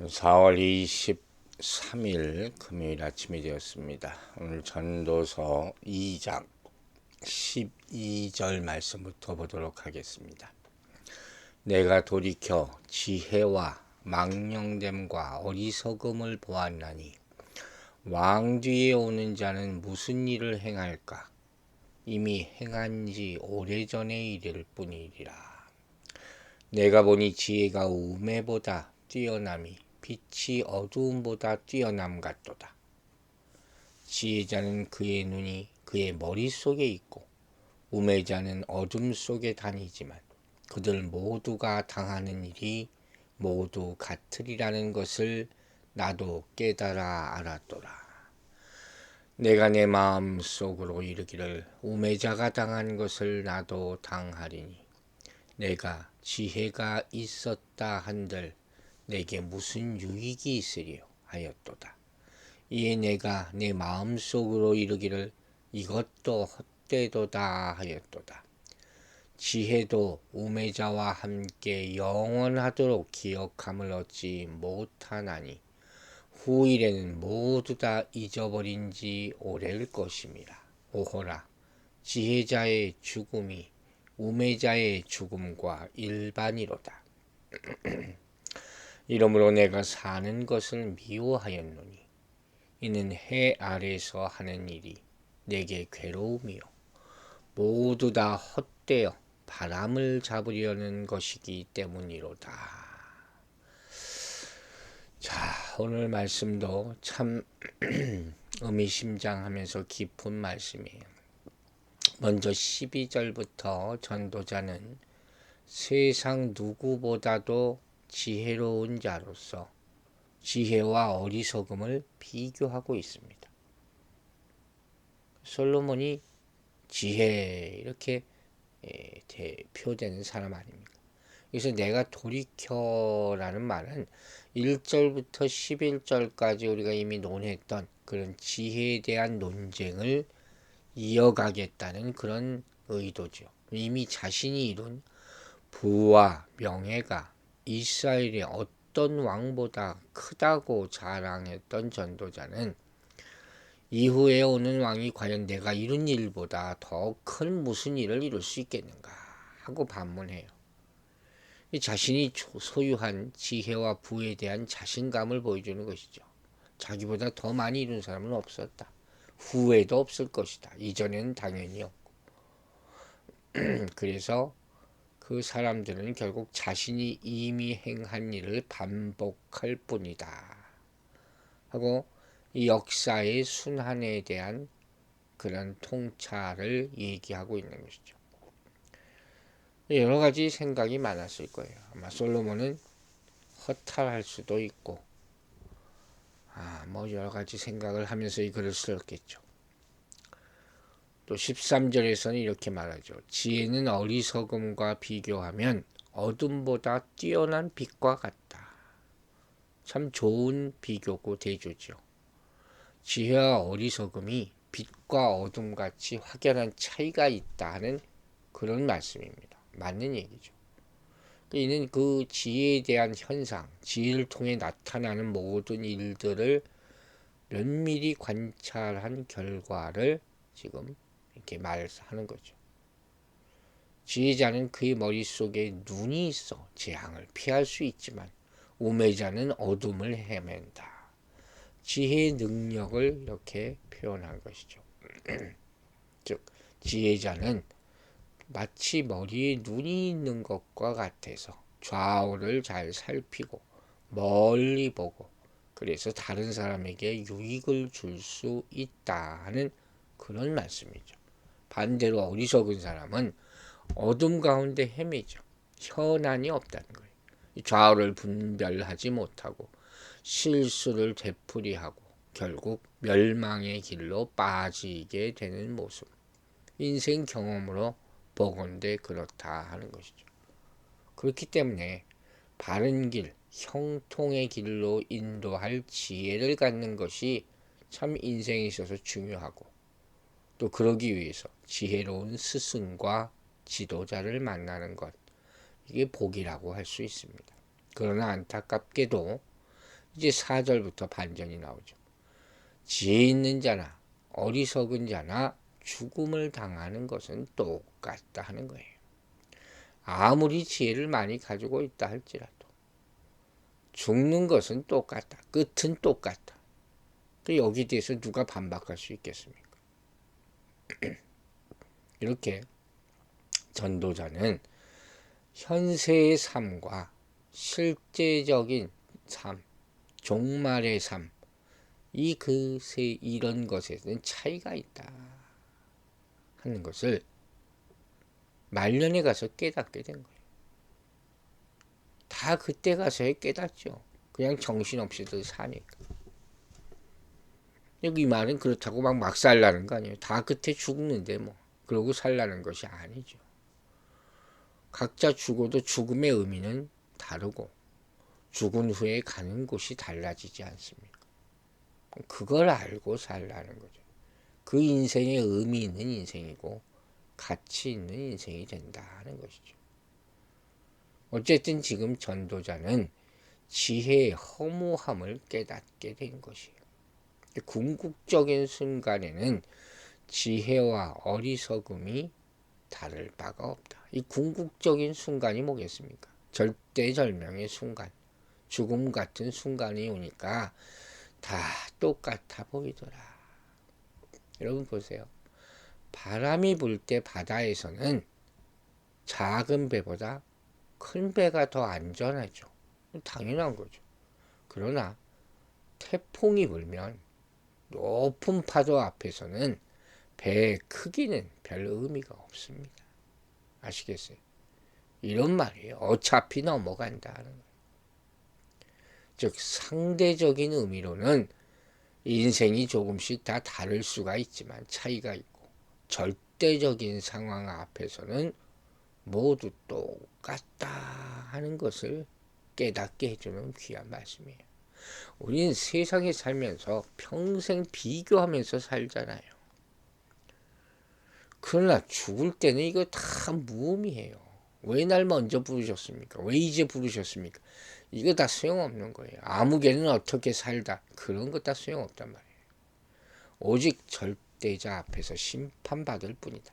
4월 23일 금요일 아침이 되었습니다. 오늘 전도서 2장 12절 말씀부터 보도록 하겠습니다. 내가 돌이켜 지혜와 망령됨과 어리석음을 보았나니 왕 뒤에 오는 자는 무슨 일을 행할까? 이미 행한 지 오래전의 일일 뿐이리라. 내가 보니 지혜가 우매보다 뛰어남이 빛이 어두움보다 뛰어남 같도다. 지혜자는 그의 눈이 그의 머릿속에 있고 우매자는 어둠 속에 다니지만 그들 모두가 당하는 일이 모두 같으리라는 것을 나도 깨달아 알았도다. 내가 내 마음 속으로 이르기를 우매자가 당한 것을 나도 당하리니 내가 지혜가 있었다 한들 내게 무슨 유익이 있으리요 하였도다. 이에 내가 내 마음속으로 이르기를 이것도 헛되도다 하였도다. 지혜도 우매자와 함께 영원하도록 기억함을 얻지 못하나니 후일에는 모두 다 잊어버린 지 오래일 것임이라. 오호라, 지혜자의 죽음이 우매자의 죽음과 일반이로다. 이러므로 내가 사는 것을 미워하였노니 이는 해 아래서 하는 일이 내게 괴로움이요 모두 다 헛되어 바람을 잡으려는 것이기 때문이로다. 자, 오늘 말씀도 참 의미심장하면서 깊은 말씀이에요. 먼저 12절부터 전도자는 세상 누구보다도 지혜로운 자로서 지혜와 어리석음을 비교하고 있습니다. 솔로몬이 지혜 이렇게 대표되는 사람 아닙니까? 그래서 내가 돌이켜라는 말은 1절부터 11절까지 우리가 이미 논했던 그런 지혜에 대한 논쟁을 이어가겠다는 그런 의도죠. 이미 자신이 이룬 부와 명예가 이스라엘의 어떤 왕보다 크다고 자랑했던 전도자는 이후에 오는 왕이 과연 내가 이룬 일보다 더 큰 무슨 일을 이룰 수 있겠는가 하고 반문해요. 자신이 소유한 지혜와 부에 대한 자신감을 보여주는 것이죠. 자기보다 더 많이 이룬 사람은 없었다. 후에도 없을 것이다. 이전에는 당연히 없고. 그래서 그 사람들은 결국 자신이 이미 행한 일을 반복할 뿐이다 하고 이 역사의 순환에 대한 그런 통찰을 얘기하고 있는 것이죠. 여러 가지 생각이 많았을 거예요. 아마 솔로몬은 허탈할 수도 있고 뭐 여러 가지 생각을 하면서 이 글을 썼겠죠. 또 13절에서는 이렇게 말하죠. 지혜는 어리석음과 비교하면 어둠보다 뛰어난 빛과 같다. 참 좋은 비교고 대조죠. 지혜와 어리석음이 빛과 어둠같이 확연한 차이가 있다는 그런 말씀입니다. 맞는 얘기죠. 이는 그 지혜에 대한 현상, 지혜를 통해 나타나는 모든 일들을 면밀히 관찰한 결과를 지금 이렇게 말하는 거죠. 지혜자는 그의 머릿속에 눈이 있어 재앙을 피할 수 있지만 우매자는 어둠을 헤맨다. 지혜의 능력을 이렇게 표현한 것이죠. 즉 지혜자는 마치 머리에 눈이 있는 것과 같아서 좌우를 잘 살피고 멀리 보고 그래서 다른 사람에게 유익을 줄 수 있다는 그런 말씀이죠. 반대로 어리석은 사람은 어둠 가운데 헤매죠. 현안이 없다는 거예요. 좌우를 분별하지 못하고 실수를 되풀이하고 결국 멸망의 길로 빠지게 되는 모습. 인생 경험으로 보건대 그렇다 하는 것이죠. 그렇기 때문에 바른 길, 형통의 길로 인도할 지혜를 갖는 것이 참 인생에 있어서 중요하고 또 그러기 위해서 지혜로운 스승과 지도자를 만나는 것 이게 복이라고 할 수 있습니다. 그러나 안타깝게도 이제 4절부터 반전이 나오죠. 지혜 있는 자나 어리석은 자나 죽음을 당하는 것은 똑같다 하는 거예요. 아무리 지혜를 많이 가지고 있다 할지라도 죽는 것은 똑같다. 끝은 똑같다. 여기에 대해서 누가 반박할 수 있겠습니까? 이렇게 전도자는 현세의 삶과 실제적인 삶, 종말의 삶, 이런 것에는 차이가 있다 하는 것을 말년에 가서 깨닫게 된 거예요. 다 그때 가서야 깨닫죠. 그냥 정신없이들 사니까. 여기 말은 그렇다고 막 살라는 거 아니에요. 다 그때 죽는데 뭐 그러고 살라는 것이 아니죠. 각자 죽어도 죽음의 의미는 다르고 죽은 후에 가는 곳이 달라지지 않습니까? 그걸 알고 살라는 거죠. 그 인생의 의미 있는 인생이고 가치 있는 인생이 된다는 것이죠. 어쨌든 지금 전도자는 지혜의 허무함을 깨닫게 된 것이에요. 궁극적인 순간에는 지혜와 어리석음이 다를 바가 없다. 이 궁극적인 순간이 뭐겠습니까? 절대절명의 순간, 죽음 같은 순간이 오니까 다 똑같아 보이더라. 여러분 보세요. 바람이 불 때 바다에서는 작은 배보다 큰 배가 더 안전하죠. 당연한 거죠. 그러나 태풍이 불면 높은 파도 앞에서는 배의 크기는 별 의미가 없습니다. 아시겠어요? 이런 말이에요. 어차피 넘어간다는 거예요. 즉 상대적인 의미로는 인생이 조금씩 다 다를 수가 있지만 차이가 있고 절대적인 상황 앞에서는 모두 똑같다 하는 것을 깨닫게 해주는 귀한 말씀이에요. 우리는 세상에 살면서 평생 비교하면서 살잖아요. 그러나 죽을 때는 이거 다 무의미해요. 왜 날 먼저 부르셨습니까? 왜 이제 부르셨습니까? 이거 다 소용없는 거예요. 아무개는 어떻게 살다 그런 거 다 소용없단 말이에요. 오직 절대자 앞에서 심판받을 뿐이다.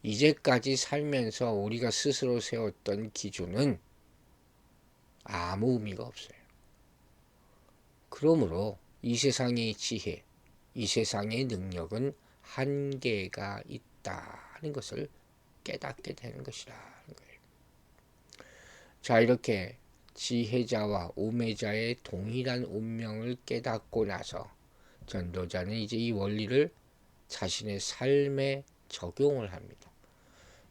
이제까지 살면서 우리가 스스로 세웠던 기준은 아무 의미가 없어요. 그러므로 이 세상의 지혜, 이 세상의 능력은 한계가 있다는 것을 깨닫게 되는 것이라는 거예요. 자, 이렇게 지혜자와 우매자의 동일한 운명을 깨닫고 나서 전도자는 이제 이 원리를 자신의 삶에 적용을 합니다.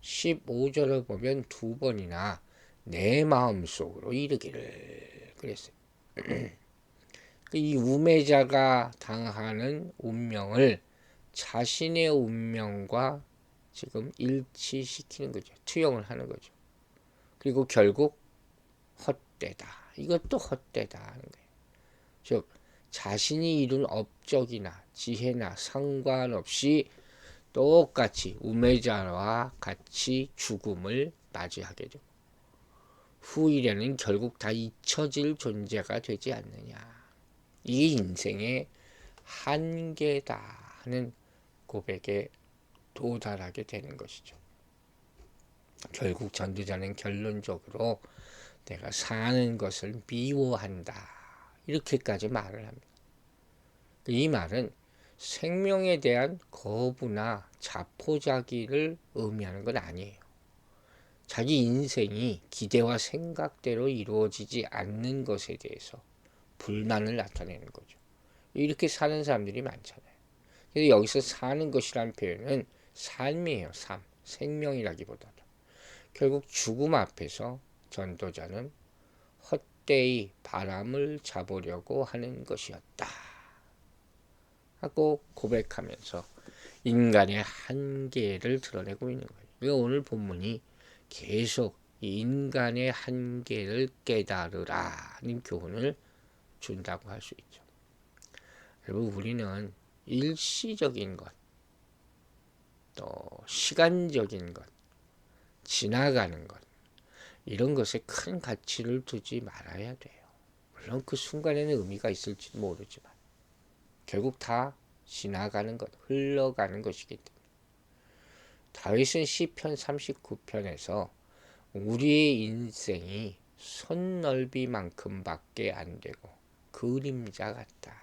15절을 보면 두 번이나 내 마음속으로 이르기를 그랬어요. 이 우매자가 당하는 운명을 자신의 운명과 지금 일치시키는 거죠. 투영을 하는 거죠. 그리고 결국 헛되다. 이것도 헛되다 하는 거예요. 즉 자신이 이룬 업적이나 지혜나 상관없이 똑같이 우매자와 같이 죽음을 맞이하게 되고 후일에는 결국 다 잊혀질 존재가 되지 않느냐. 이게 인생의 한계다 하는 고백에 도달하게 되는 것이죠. 결국 전도자는 결론적으로 내가 사는 것을 미워한다. 이렇게까지 말을 합니다. 이 말은 생명에 대한 거부나 자포자기를 의미하는 건 아니에요. 자기 인생이 기대와 생각대로 이루어지지 않는 것에 대해서 불만을 나타내는 거죠. 이렇게 사는 사람들이 많잖아요. 그래서 여기서 사는 것이란 표현은 삶이에요. 삶. 생명이라기보다도. 결국 죽음 앞에서 전도자는 헛되이 바람을 잡으려고 하는 것이었다 하고 고백하면서 인간의 한계를 드러내고 있는 거예요. 오늘 본문이 계속 인간의 한계를 깨달으라는 교훈을 준다고 할 수 있죠. 여러분 우리는 일시적인 것, 또 시간적인 것, 지나가는 것 이런 것에 큰 가치를 두지 말아야 돼요. 물론 그 순간에는 의미가 있을지도 모르지만 결국 다 지나가는 것, 흘러가는 것이기 때문에 다윗은 시편 39편에서 우리의 인생이 손넓이만큼밖에 안 되고 그림자 같다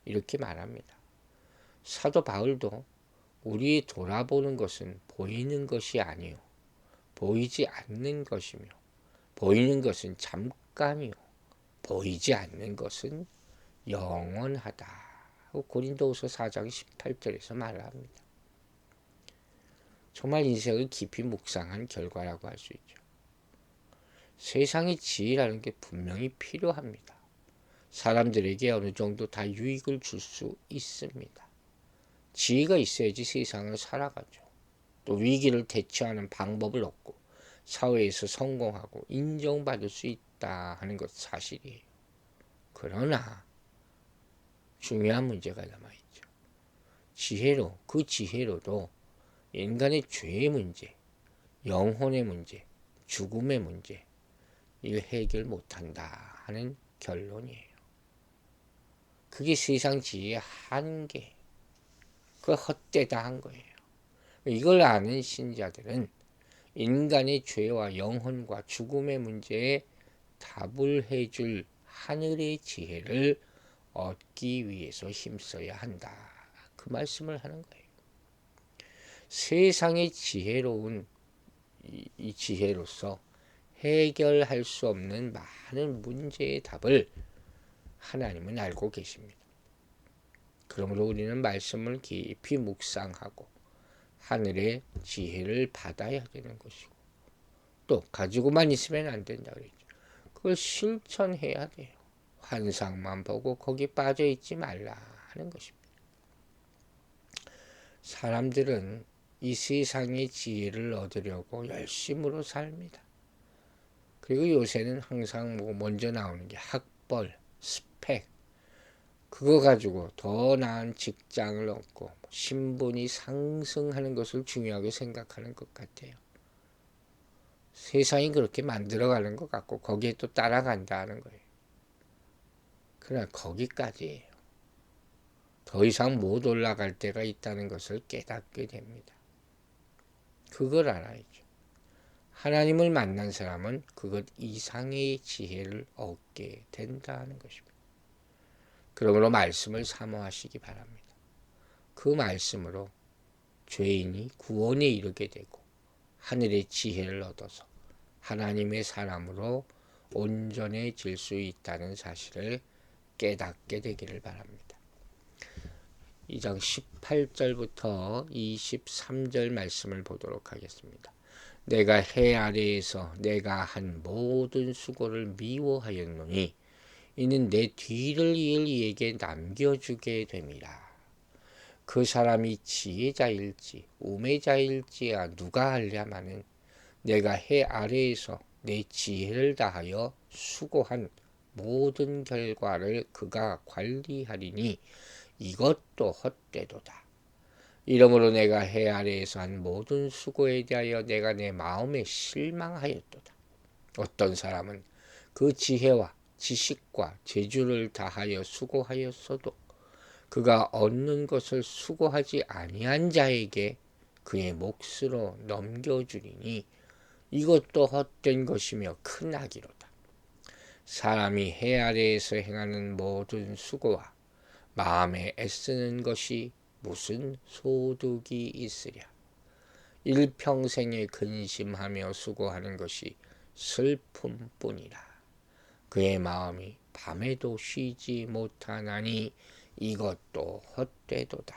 이렇게 말합니다. 사도 바울도 우리 돌아보는 것은 보이는 것이 아니요 보이지 않는 것이며 보이는 것은 잠깐이요 보이지 않는 것은 영원하다 하고 고린도후서 4장 18절에서 말을 합니다. 정말 인생을 깊이 묵상한 결과라고 할 수 있죠. 세상의 지혜라는 게 분명히 필요합니다. 사람들에게 어느 정도 다 유익을 줄 수 있습니다. 지혜가 있어야지 세상을 살아가죠. 또 위기를 대처하는 방법을 얻고 사회에서 성공하고 인정받을 수 있다 하는 것 사실이에요. 그러나 중요한 문제가 남아있죠. 그 지혜로도 인간의 죄의 문제, 영혼의 문제, 죽음의 문제 이걸 해결 못한다 하는 결론이에요. 그게 세상 지혜의 한계, 그 헛되다 한 거예요. 이걸 아는 신자들은 인간의 죄와 영혼과 죽음의 문제에 답을 해줄 하늘의 지혜를 얻기 위해서 힘써야 한다. 그 말씀을 하는 거예요. 세상의 지혜로운 이 지혜로서 해결할 수 없는 많은 문제의 답을 하나님은 알고 계십니다. 그러므로 우리는 말씀을 깊이 묵상하고 하늘의 지혜를 받아야 되는 것이고 또 가지고만 있으면 안 된다 그랬죠. 그걸 실천해야 돼요. 환상만 보고 거기 빠져 있지 말라 하는 것입니다. 사람들은 이 세상의 지혜를 얻으려고 열심으로 삽니다. 그리고 요새는 항상 먼저 나오는 게 학벌, 스펙, 그거 가지고 더 나은 직장을 얻고 신분이 상승하는 것을 중요하게 생각하는 것 같아요. 세상이 그렇게 만들어가는 것 같고 거기에 또 따라간다는 거예요. 그러나 거기까지예요. 더 이상 못 올라갈 때가 있다는 것을 깨닫게 됩니다. 그걸 알아야죠. 하나님을 만난 사람은 그것 이상의 지혜를 얻게 된다는 것입니다. 그러므로 말씀을 사모하시기 바랍니다. 그 말씀으로 죄인이 구원에 이르게 되고 하늘의 지혜를 얻어서 하나님의 사람으로 온전해질 수 있다는 사실을 깨닫게 되기를 바랍니다. 2장 18절부터 23절 말씀을 보도록 하겠습니다. 내가 해 아래에서 내가 한 모든 수고를 미워하였노니 이는 내 뒤를 이을 이에게 남겨주게 됨이라. 그 사람이 지혜자일지 우매자일지야 누가 알랴마는 내가 해 아래에서 내 지혜를 다하여 수고한 모든 결과를 그가 관리하리니 이것도 헛되도다. 이러므로 내가 해 아래에서 한 모든 수고에 대하여 내가 내 마음에 실망하였도다. 어떤 사람은 그 지혜와 지식과 재주를 다하여 수고하였어도 그가 얻는 것을 수고하지 아니한 자에게 그의 몫으로 넘겨주리니 이것도 헛된 것이며 큰 악이로다. 사람이 해 아래에서 행하는 모든 수고와 마음에 애쓰는 것이 무슨 소득이 있으랴. 일평생에 근심하며 수고하는 것이 슬픔뿐이라. 그의 마음이 밤에도 쉬지 못하나니 이것도 헛되도다.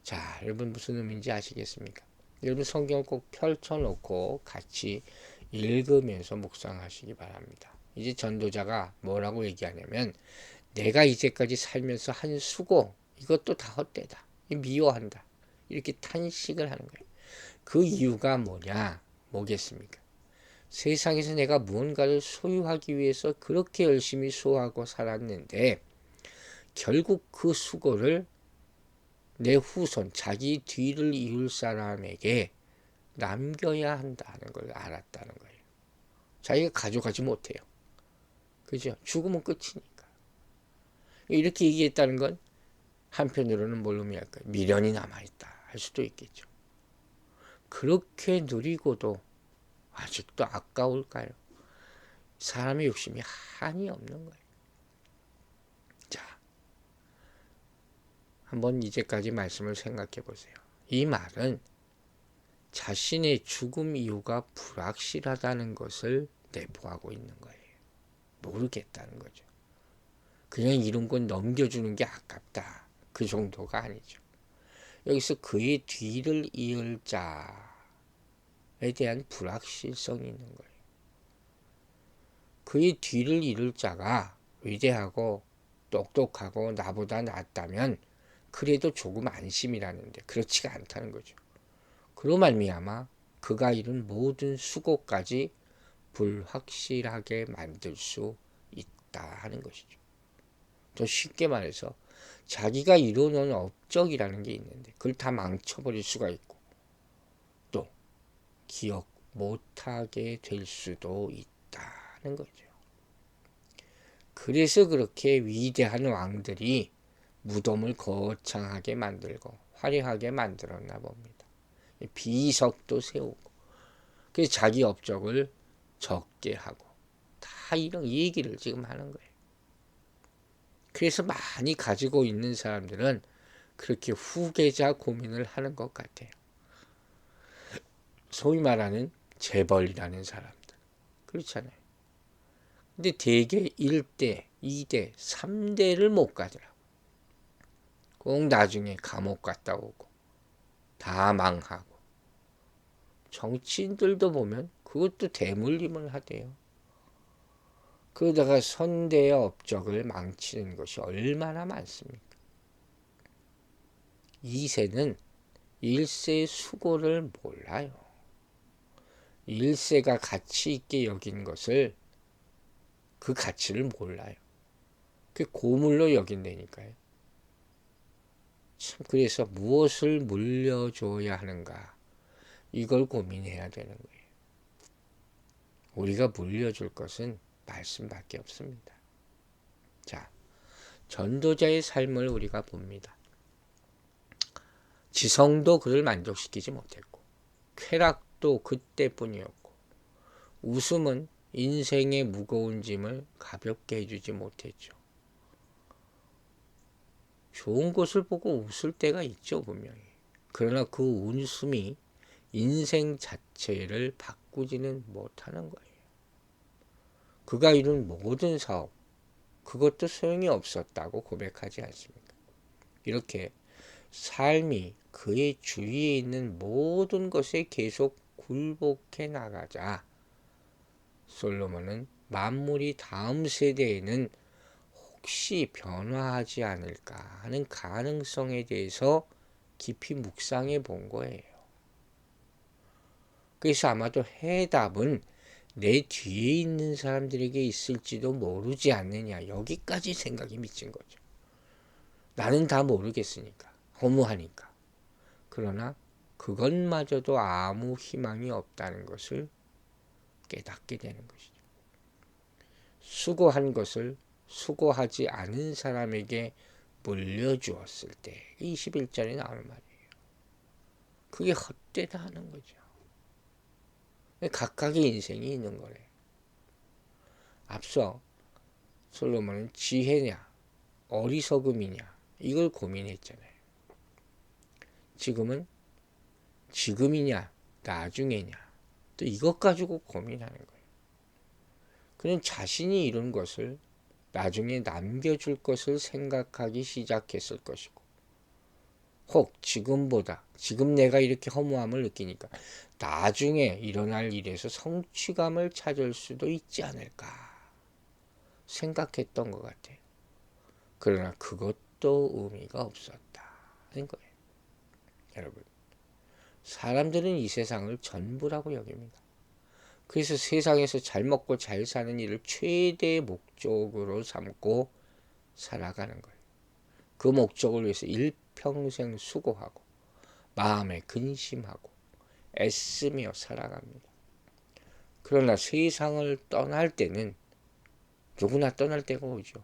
자, 여러분 무슨 의미인지 아시겠습니까? 여러분 성경을 꼭 펼쳐놓고 같이 읽으면서 묵상하시기 바랍니다. 이제 전도자가 뭐라고 얘기하냐면 내가 이제까지 살면서 한 수고 이것도 다 헛되다. 미워한다. 이렇게 탄식을 하는 거예요. 그 이유가 뭐겠습니까? 세상에서 내가 무언가를 소유하기 위해서 그렇게 열심히 수고하고 살았는데 결국 그 수고를 내 후손, 자기 뒤를 이을 사람에게 남겨야 한다는 걸 알았다는 거예요. 자기가 가져가지 못해요. 그죠? 죽으면 끝이니까. 이렇게 얘기했다는 건 한편으로는 뭘 의미할까요? 미련이 남아있다 할 수도 있겠죠. 그렇게 누리고도 아직도 아까울까요? 사람의 욕심이 한이 없는 거예요. 자, 한번 이제까지 말씀을 생각해 보세요. 이 말은 자신의 죽음 이유가 불확실하다는 것을 내포하고 있는 거예요. 모르겠다는 거죠. 그냥 이런 건 넘겨주는 게 아깝다. 그 정도가 아니죠. 여기서 그의 뒤를 이을 자에 대한 불확실성이 있는 거예요. 그의 뒤를 이을 자가 위대하고 똑똑하고 나보다 낫다면 그래도 조금 안심이라는데 그렇지가 않다는 거죠. 그로 말미암아 그가 이룬 모든 수고까지 불확실하게 만들 수 있다 하는 것이죠. 더 쉽게 말해서 자기가 이루는 업적이라는 게 있는데 그걸 다 망쳐버릴 수가 있고 또 기억 못하게 될 수도 있다는 거죠. 그래서 그렇게 위대한 왕들이 무덤을 거창하게 만들고 화려하게 만들었나 봅니다. 비석도 세우고 그래서 자기 업적을 적게 하고 다 이런 얘기를 지금 하는 거예요. 그래서 많이 가지고 있는 사람들은 그렇게 후계자 고민을 하는 것 같아요. 소위 말하는 재벌이라는 사람들. 그렇잖아요. 근데 대개 1대, 2대, 3대를 못 가더라고. 꼭 나중에 감옥 갔다 오고 다 망하고 정치인들도 보면 그것도 대물림을 하대요. 그러다가 선대의 업적을 망치는 것이 얼마나 많습니까? 2세는 1세의 수고를 몰라요. 1세가 가치 있게 여긴 것을 그 가치를 몰라요. 그 고물로 여긴다니까요. 참 그래서 무엇을 물려줘야 하는가 이걸 고민해야 되는 거예요. 우리가 물려줄 것은 말씀밖에 없습니다. 자, 전도자의 삶을 우리가 봅니다. 지성도 그를 만족시키지 못했고 쾌락도 그때뿐이었고 웃음은 인생의 무거운 짐을 가볍게 해주지 못했죠. 좋은 것을 보고 웃을 때가 있죠, 분명히. 그러나 그 웃음이 인생 자체를 바꾸지는 못하는 거예요. 그가 이룬 모든 사업, 그것도 소용이 없었다고 고백하지 않습니까? 이렇게 삶이 그의 주위에 있는 모든 것에 계속 굴복해 나가자 솔로몬은 만물이 다음 세대에는 혹시 변화하지 않을까 하는 가능성에 대해서 깊이 묵상해 본 거예요. 그래서 아마도 해답은 내 뒤에 있는 사람들에게 있을지도 모르지 않느냐 여기까지 생각이 미친 거죠. 나는 다 모르겠으니까 허무하니까. 그러나 그것마저도 아무 희망이 없다는 것을 깨닫게 되는 것이죠. 수고한 것을 수고하지 않은 사람에게 물려주었을 때 21절에 나오는 말이에요. 그게 헛되다 하는 거죠. 각각의 인생이 있는 거래. 앞서 솔로몬은 지혜냐 어리석음이냐 이걸 고민했잖아요. 지금은 지금이냐 나중에냐 또 이것 가지고 고민하는 거예요. 그는 자신이 이룬 것을 나중에 남겨줄 것을 생각하기 시작했을 것이고 혹 지금보다 지금 내가 이렇게 허무함을 느끼니까 나중에 일어날 일에서 성취감을 찾을 수도 있지 않을까 생각했던 것 같아요. 그러나 그것도 의미가 없었다는 거예요. 여러분, 사람들은 이 세상을 전부라고 여깁니다. 그래서 세상에서 잘 먹고 잘 사는 일을 최대의 목적으로 삼고 살아가는 거예요. 그 목적을 위해서 일평생 수고하고 마음에 근심하고 애쓰며 살아갑니다. 그러나 세상을 떠날 때는 누구나 떠날 때가 오죠.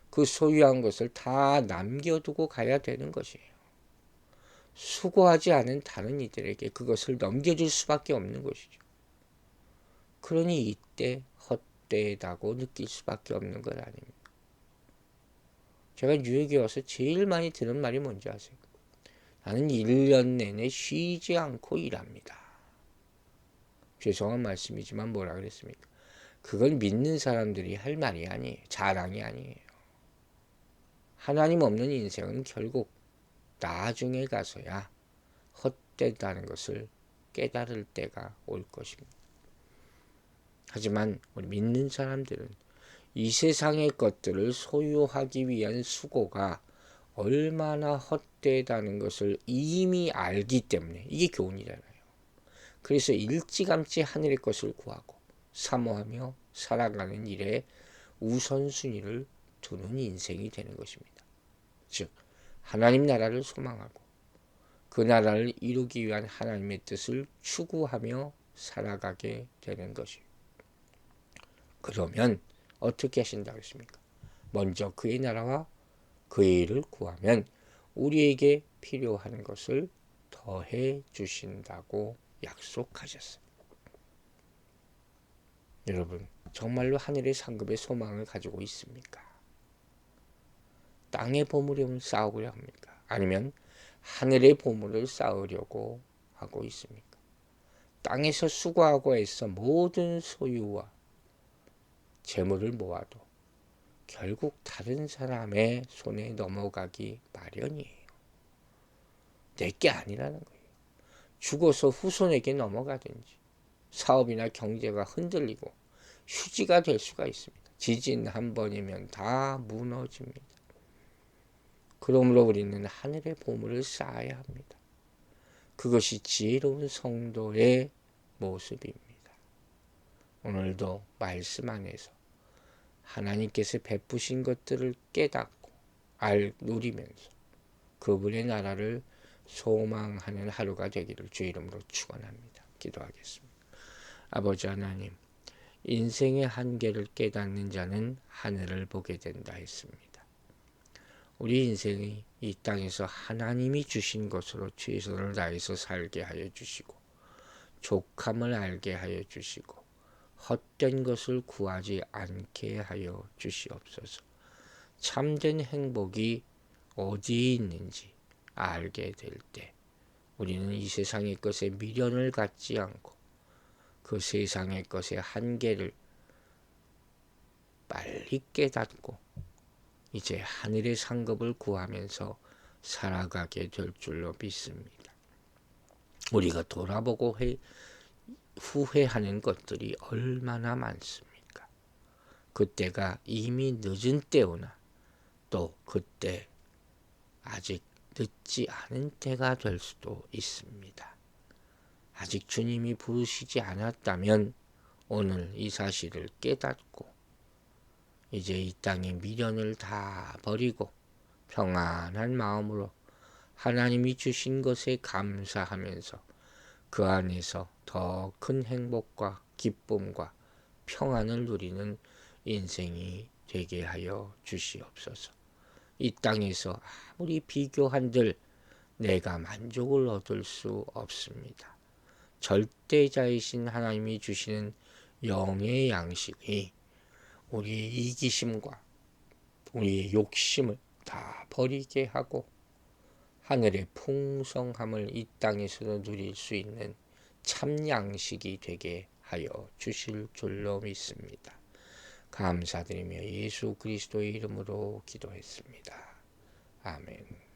그 소유한 것을 다 남겨두고 가야 되는 것이에요. 수고하지 않은 다른 이들에게 그것을 넘겨줄 수밖에 없는 것이죠. 그러니 이때 헛되다고 느낄 수밖에 없는 것 아닙니까? 제가 뉴욕에 와서 제일 많이 들은 말이 뭔지 아세요? 나는 1년 내내 쉬지 않고 일합니다. 죄송한 말씀이지만 뭐라 그랬습니까? 그건 믿는 사람들이 할 말이 아니에요. 자랑이 아니에요. 하나님 없는 인생은 결국 나중에 가서야 헛되다는 것을 깨달을 때가 올 것입니다. 하지만 우리 믿는 사람들은 이 세상의 것들을 소유하기 위한 수고가 얼마나 헛되다는 것을 이미 알기 때문에 이게 교훈이잖아요. 그래서 일찌감치 하늘의 것을 구하고 사모하며 살아가는 일에 우선순위를 두는 인생이 되는 것입니다. 즉 하나님 나라를 소망하고 그 나라를 이루기 위한 하나님의 뜻을 추구하며 살아가게 되는 것이에요. 그러면 어떻게 하신다고 했습니까? 먼저 그의 나라와 그의 일을 구하면 우리에게 필요한 것을 더해 주신다고 약속하셨어요. 여러분, 정말로 하늘의 상급의 소망을 가지고 있습니까? 땅의 보물을 쌓으려 합니까? 아니면 하늘의 보물을 쌓으려고 하고 있습니까? 땅에서 수고하고 애써 모든 소유와 재물을 모아도 결국 다른 사람의 손에 넘어가기 마련이에요. 내게 아니라는 거예요. 죽어서 후손에게 넘어가든지 사업이나 경제가 흔들리고 휴지가 될 수가 있습니다. 지진 한 번이면 다 무너집니다. 그러므로 우리는 하늘의 보물을 쌓아야 합니다. 그것이 지혜로운 성도의 모습입니다. 오늘도 말씀 안에서 하나님께서 베푸신 것들을 깨닫고 누리면서 그분의 나라를 소망하는 하루가 되기를 주 이름으로 축원합니다. 기도하겠습니다. 아버지 하나님, 인생의 한계를 깨닫는 자는 하늘을 보게 된다 했습니다. 우리 인생이 이 땅에서 하나님이 주신 것으로 최선을 다해서 살게 하여 주시고 족함을 알게 하여 주시고 헛된 것을 구하지 않게 하여 주시옵소서. 참된 행복이 어디에 있는지 알게 될 때 우리는 이 세상의 것에 미련을 갖지 않고 그 세상의 것의 한계를 빨리 깨닫고 이제 하늘의 상급을 구하면서 살아가게 될 줄로 믿습니다. 우리가 돌아보고 후회하는 것들이 얼마나 많습니까? 그때가 이미 늦은 때오나 또 그때 아직 늦지 않은 때가 될 수도 있습니다. 아직 주님이 부르시지 않았다면 오늘 이 사실을 깨닫고 이제 이 땅의 미련을 다 버리고 평안한 마음으로 하나님이 주신 것에 감사하면서 그 안에서 더 큰 행복과 기쁨과 평안을 누리는 인생이 되게 하여 주시옵소서. 이 땅에서 아무리 비교한들 내가 만족을 얻을 수 없습니다. 절대자이신 하나님이 주시는 영의 양식이 우리의 이기심과 우리의 욕심을 다 버리게 하고 하늘의 풍성함을 이 땅에서도 누릴 수 있는 참 양식이 되게 하여 주실 줄로 믿습니다. 감사드리며 예수 그리스도의 이름으로 기도했습니다. 아멘.